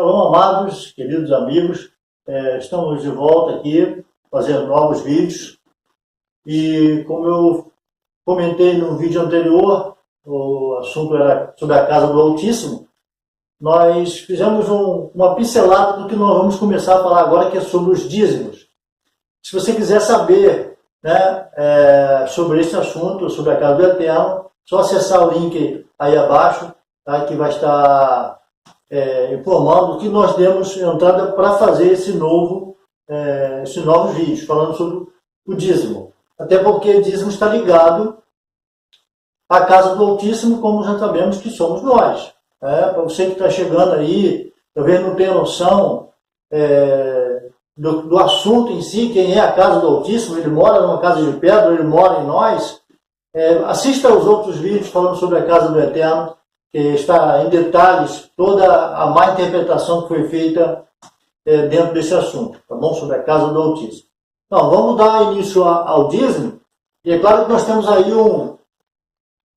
Shalom, amados, queridos amigos, estamos de volta aqui, fazendo novos vídeos. E como eu comentei no vídeo anterior, o assunto era sobre a casa do Altíssimo, nós fizemos uma pincelada do que nós vamos começar a falar agora, que é sobre os dízimos. Se você quiser saber, né, sobre esse assunto, sobre a casa do Eterno, só acessar o link aí abaixo, tá, que vai estar informando que nós demos entrada para fazer esses novos vídeos, falando sobre o dízimo. Até porque o dízimo está ligado à casa do Altíssimo, como já sabemos que somos nós. Para você que está chegando aí, talvez não tenha noção do assunto em si, quem é a casa do Altíssimo, ele mora numa casa de pedra, ele mora em nós. Assista aos outros vídeos falando sobre a casa do Eterno, que está em detalhes toda a má interpretação que foi feita dentro desse assunto, tá bom? Sobre a casa do Altíssimo. Então, vamos dar início ao dízimo. E é claro que nós temos aí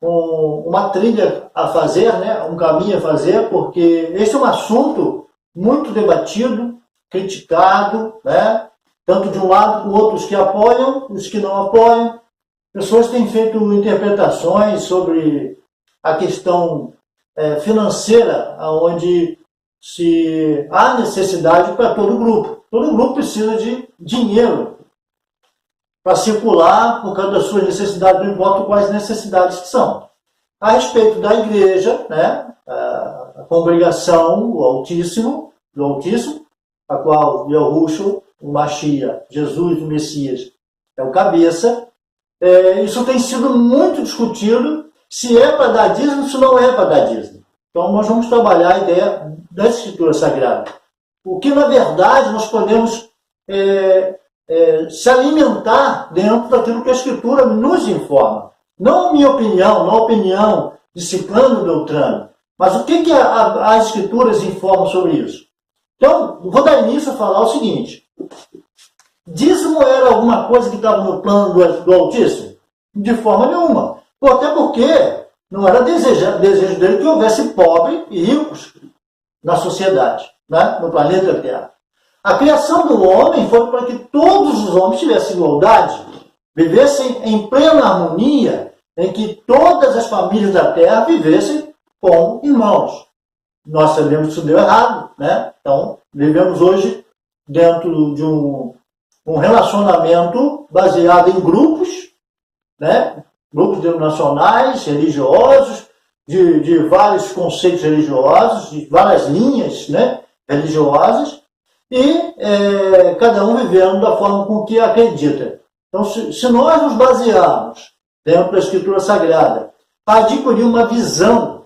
uma trilha a fazer, né? Um caminho a fazer, porque esse é um assunto muito debatido, criticado, né? Tanto de um lado como outros que apoiam, os que não apoiam. Pessoas têm feito interpretações sobre a questão financeira, onde se há necessidade para todo grupo. Todo grupo precisa de dinheiro para circular por causa das suas necessidades, não importa quais necessidades que são. A respeito da igreja, né, a congregação, do Altíssimo, a qual Yahushua, o Mashiach, Jesus, o Messias, é o cabeça, isso tem sido muito discutido, se é para dar dízimo, se não é para dar dízimo. Então nós vamos trabalhar a ideia da Escritura Sagrada. O que, na verdade, nós podemos se alimentar dentro daquilo que a Escritura nos informa. Não a minha opinião, não a opinião de Ciclano e Beltrano, mas o que as Escrituras informam sobre isso. Então, vou dar início a falar o seguinte. Dízimo era alguma coisa que estava no plano do Altíssimo? De forma nenhuma. Até porque não era desejo dele que houvesse pobres e ricos na sociedade, né? No planeta Terra. A criação do homem foi para que todos os homens tivessem igualdade, vivessem em plena harmonia, em que todas as famílias da Terra vivessem como irmãos. Nós sabemos que isso deu errado, né? Então, vivemos hoje dentro de um relacionamento baseado em grupos, né? Grupos denominacionais, religiosos, de vários conceitos religiosos, de várias linhas, né, religiosas, e cada um vivendo da forma com que acredita. Então, se nós nos basearmos dentro da Escritura Sagrada para adquirir uma visão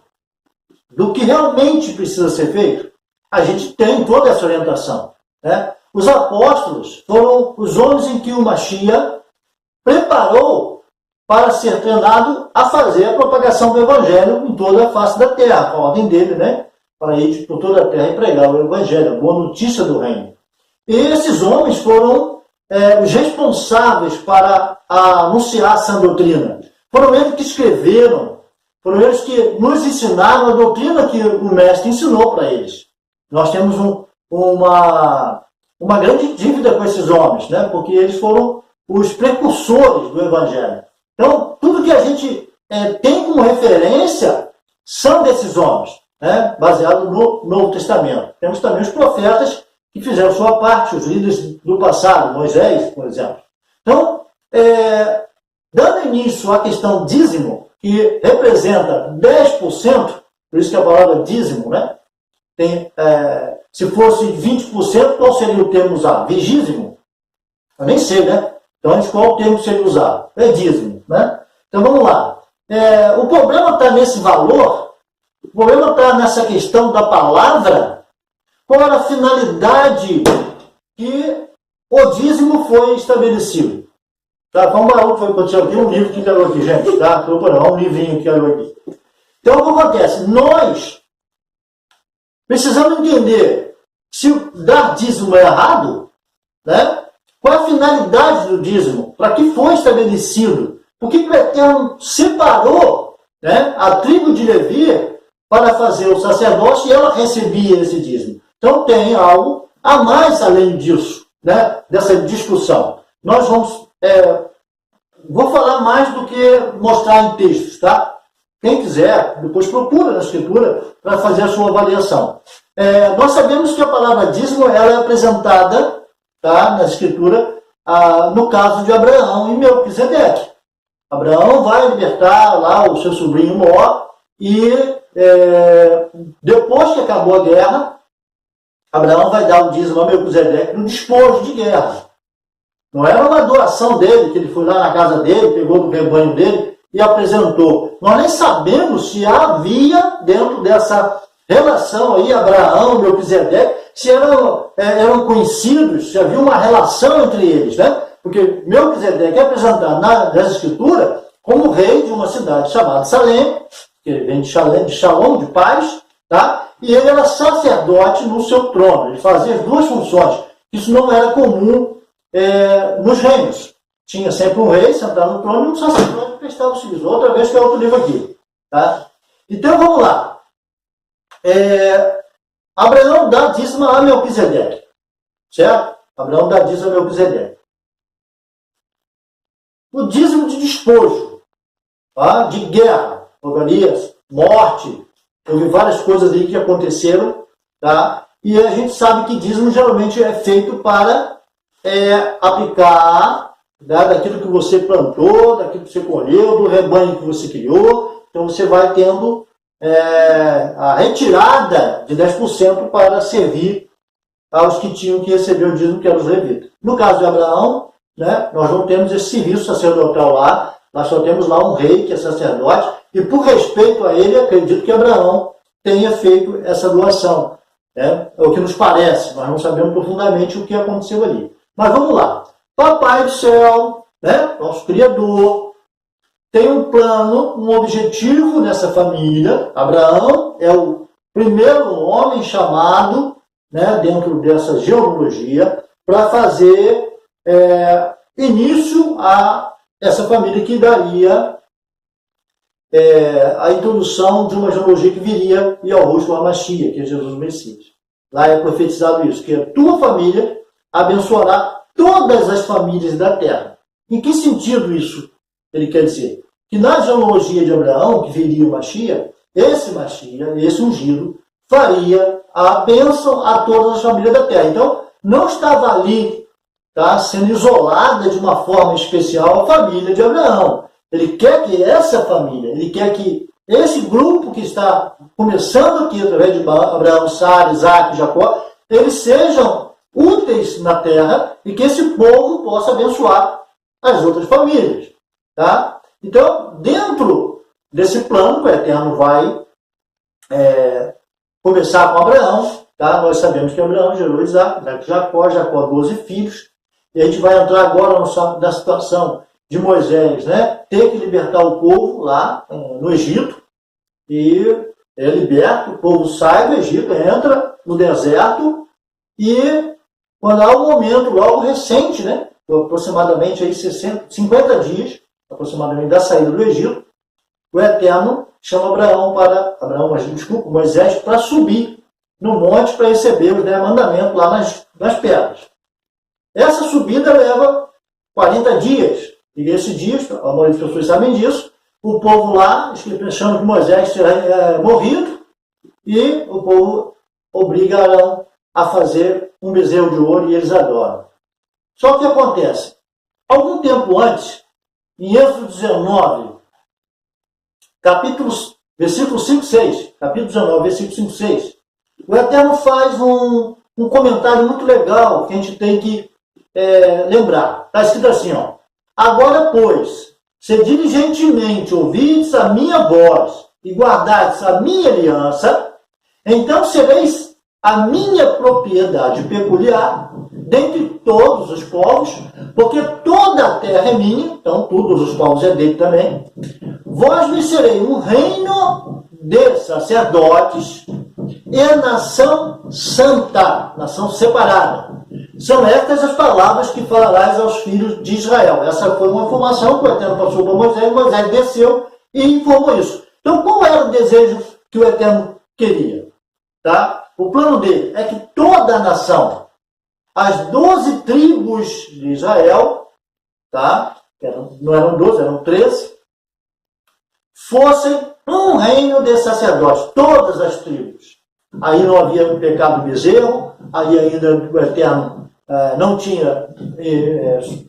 do que realmente precisa ser feito, a gente tem toda essa orientação, né? Os apóstolos foram os homens em que o Mashiach preparou para ser treinado a fazer a propagação do Evangelho em toda a face da terra. A ordem dele, né? Para ir por toda a terra e pregar o Evangelho, a boa notícia do reino. E esses homens foram os responsáveis para anunciar a sã doutrina. Foram eles que escreveram, foram eles que nos ensinaram a doutrina que o Mestre ensinou para eles. Nós temos uma grande dívida com esses homens, né? Porque eles foram os precursores do Evangelho. Então, tudo que a gente tem como referência são desses homens, né? Baseado no Novo Testamento. Temos também os profetas que fizeram sua parte, os líderes do passado, Moisés, por exemplo. Então, dando início à questão dízimo, que representa 10%, por isso que a palavra dízimo, né? Se fosse 20%, qual seria o termo usado? Vigízimo? Eu nem sei, né? Então, qual o termo seria usado? É dízimo, né? Então, vamos lá. O problema está nesse valor, o problema está nessa questão da palavra. Qual era a finalidade que o dízimo foi estabelecido? Tá? Vamos lá, foi acontecer aqui, um livro que caiu aqui, gente. Tá? Um livrinho que caiu aqui. Então, o que acontece? Nós precisamos entender se dar dízimo é errado, né? Qual é a finalidade do dízimo? Para que foi estabelecido? Por que o Eterno separou, né, a tribo de Levi para fazer o sacerdócio e ela recebia esse dízimo? Então tem algo a mais além disso, né? Dessa discussão. Nós vamos... vou falar mais do que mostrar em textos, tá? Quem quiser, depois procura na Escritura para fazer a sua avaliação. Nós sabemos que a palavra dízimo ela é apresentada, tá, na Escritura, no caso de Abraão e Melquisedeque. Abraão vai libertar lá o seu sobrinho Mó e depois que acabou a guerra, Abraão vai dar o dízimo a Melquisedeque no despojo de guerra. Não era uma doação dele, que ele foi lá na casa dele, pegou do rebanho dele e apresentou. Nós nem sabemos se havia dentro dessa relação aí, Abraão e Melquisedeque, se eram conhecidos, se havia uma relação entre eles, né? Porque Melquisedeque é apresentado nas Escrituras como rei de uma cidade chamada Salém, que vem de Shalom, de paz, tá? E ele era sacerdote no seu trono. Ele fazia as duas funções. Isso não era comum nos reinos. Tinha sempre um rei sentado no trono e um sacerdote que prestava o serviço. Outra vez que é outro livro aqui. Tá? Então vamos lá. Abraão dá dízimo a Melquisedeque. Certo? Abraão dá dízimo a Melquisedeque. O dízimo de despojo, tá? De guerra, organias, morte. Houve várias coisas aí que aconteceram. Tá? E a gente sabe que dízimo geralmente é feito para aplicar, né, daquilo que você plantou, daquilo que você colheu, do rebanho que você criou. Então você vai tendo a retirada de 10% para servir aos que tinham que receber o dízimo, que eram os levitas. No caso de Abraão, né, nós não temos esse serviço sacerdotal lá, nós só temos lá um rei que é sacerdote, e por respeito a ele, acredito que Abraão tenha feito essa doação. É o que nos parece, nós não sabemos profundamente o que aconteceu ali. Mas vamos lá. Papai do céu, né, nosso Criador, tem um plano, um objetivo nessa família. Abraão é o primeiro homem chamado, né, dentro dessa genealogia, para fazer início a essa família que daria a introdução de uma genealogia que viria e ao rosto do Mashiach, que é Jesus Messias. Lá é profetizado isso, que a tua família abençoará todas as famílias da terra. Em que sentido isso ele quer dizer? Que na genealogia de Abraão, que viria o Mashiach, esse ungido, faria a bênção a todas as famílias da terra. Então, não estava ali, tá, sendo isolada de uma forma especial a família de Abraão. Ele quer que essa família, ele quer que esse grupo que está começando aqui através de Abraão, Sara, Isaac, Jacó, eles sejam úteis na terra e que esse povo possa abençoar as outras famílias. Tá? Então, dentro desse plano, o Eterno vai começar com Abraão. Tá? Nós sabemos que Abraão gerou Isaac, Jacó 12 filhos. E a gente vai entrar agora na situação de Moisés, né? Ter que libertar o povo lá no Egito. E é liberto, o povo sai do Egito, entra no deserto. E quando há um momento logo recente, né? Aproximadamente aí 50 dias, aproximadamente da saída do Egito, o Eterno chama Moisés para subir no monte para receber os 10 mandamentos lá nas pedras. Essa subida leva 40 dias. E esses dias, a maioria das pessoas sabem disso, o povo lá, achando que Moisés será morrido, e o povo obriga Arão a fazer um bezerro de ouro e eles adoram. Só que o que acontece? Algum tempo antes, em Êxodo 19, versículo 5, 6, capítulo 19, versículo 5, 6, o Eterno faz um comentário muito legal que a gente tem que lembrar. Está escrito assim, ó: agora, pois, se diligentemente ouvides a minha voz e guardardes a minha aliança, então sereis a minha propriedade peculiar dentre todos os povos, porque toda a terra é minha, então todos os povos é dele também. Vós me serei um reino de sacerdotes e nação santa, nação separada. São estas as palavras que falarás aos filhos de Israel. Essa foi uma informação que o Eterno passou para Moisés. Moisés desceu e informou isso. Então, qual era o desejo que o Eterno queria? Tá? O plano dele é que toda a nação, as 12 tribos de Israel, tá? Não eram 12, eram 13, fossem um reino de sacerdotes, todas as tribos. Aí não havia o pecado do bezerro, aí ainda o Eterno não tinha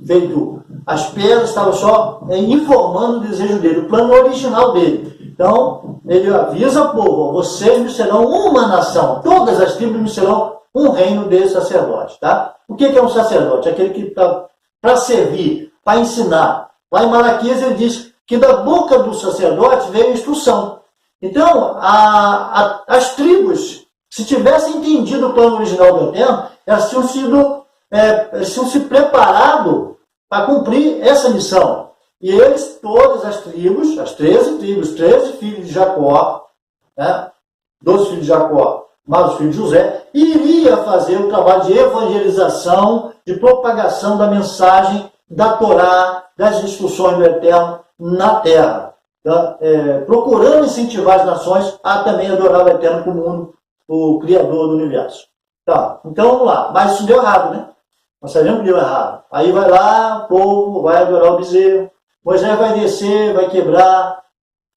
feito as pedras, estava só informando o desejo dele, o plano original dele. Então, ele avisa ao povo, vocês me serão uma nação, todas as tribos me serão um reino de sacerdotes. Tá? O que é um sacerdote? Aquele que está para servir, para ensinar. Lá em Malaquias ele diz que da boca do sacerdote veio a instrução. Então, as tribos, se tivessem entendido o plano original do Eterno, elas tinham se preparado para cumprir essa missão. E eles, todas as tribos, as 13 tribos, 13 filhos de Jacó, 12 filhos de Jacó, mais os filhos de José, iria fazer o trabalho de evangelização, de propagação da mensagem da Torá, das instruções do Eterno na terra. Tá? Procurando incentivar as nações a também adorar o Eterno como o Criador do universo. Tá, então vamos lá. Mas isso deu errado, né? Nós sabemos que deu errado. Aí vai lá, o povo vai adorar o bezerro. Moisés vai descer, vai quebrar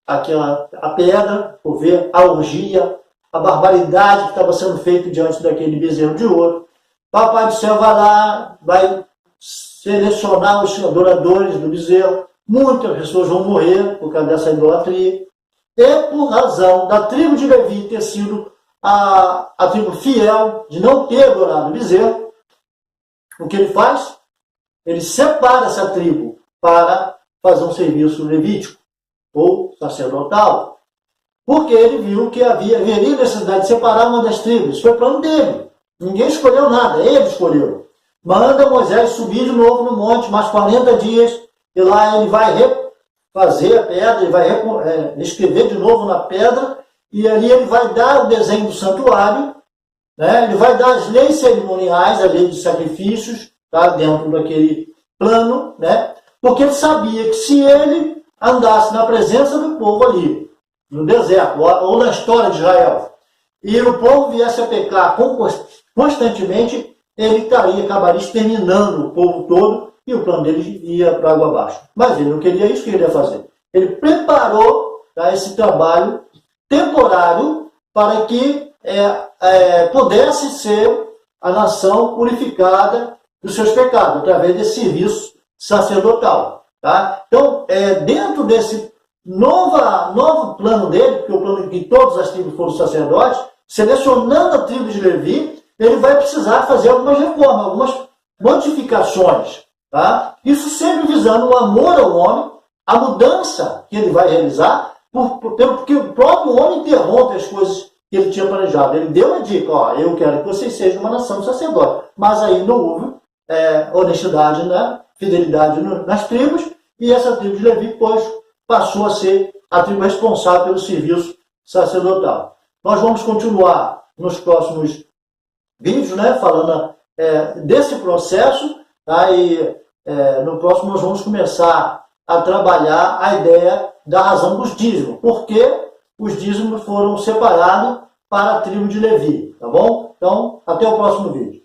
a pedra, por ver a orgia, a barbaridade que estava sendo feita diante daquele bezerro de ouro. Papai do céu vai lá, vai selecionar os adoradores do bezerro. Muitas pessoas vão morrer por causa dessa idolatria. E por razão da tribo de Levi ter sido a tribo fiel, de não ter adorado o bezerro, o que ele faz? Ele separa essa tribo para fazer um serviço levítico ou sacerdotal, porque ele viu que haveria necessidade de separar uma das tribos. Isso foi o plano dele. Ninguém escolheu nada, ele escolheu. Manda Moisés subir de novo no monte, mais 40 dias, e lá ele vai refazer a pedra, ele vai escrever de novo na pedra, e ali ele vai dar o desenho do santuário, né? Ele vai dar as leis cerimoniais, a lei de sacrifícios, tá? Dentro daquele plano, né? Porque ele sabia que se ele andasse na presença do povo ali, no deserto, ou na história de Israel, e o povo viesse a pecar constantemente, ele acabaria exterminando o povo todo, e o plano dele ia para água abaixo. Mas ele não queria isso, que ele ia fazer? Ele preparou, tá, esse trabalho temporário para que pudesse ser a nação purificada dos seus pecados, através desse serviço sacerdotal. Tá? Então, dentro desse novo plano dele, porque o plano de que todas as tribos foram sacerdotes, selecionando a tribo de Levi, ele vai precisar fazer algumas reformas, algumas modificações. Tá? Isso sempre visando o amor ao homem, a mudança que ele vai realizar, porque o próprio homem interrompe as coisas que ele tinha planejado. Ele deu uma dica, eu quero que vocês sejam uma nação de sacerdote. Mas aí não houve honestidade, né? Fidelidade nas tribos, e essa tribo de Levi, depois, passou a ser a tribo responsável pelo serviço sacerdotal. Nós vamos continuar nos próximos vídeos, né? Falando desse processo, tá? E no próximo nós vamos começar a trabalhar a ideia da razão dos dízimos. Por que os dízimos foram separados para a tribo de Levi, tá bom? Então, até o próximo vídeo.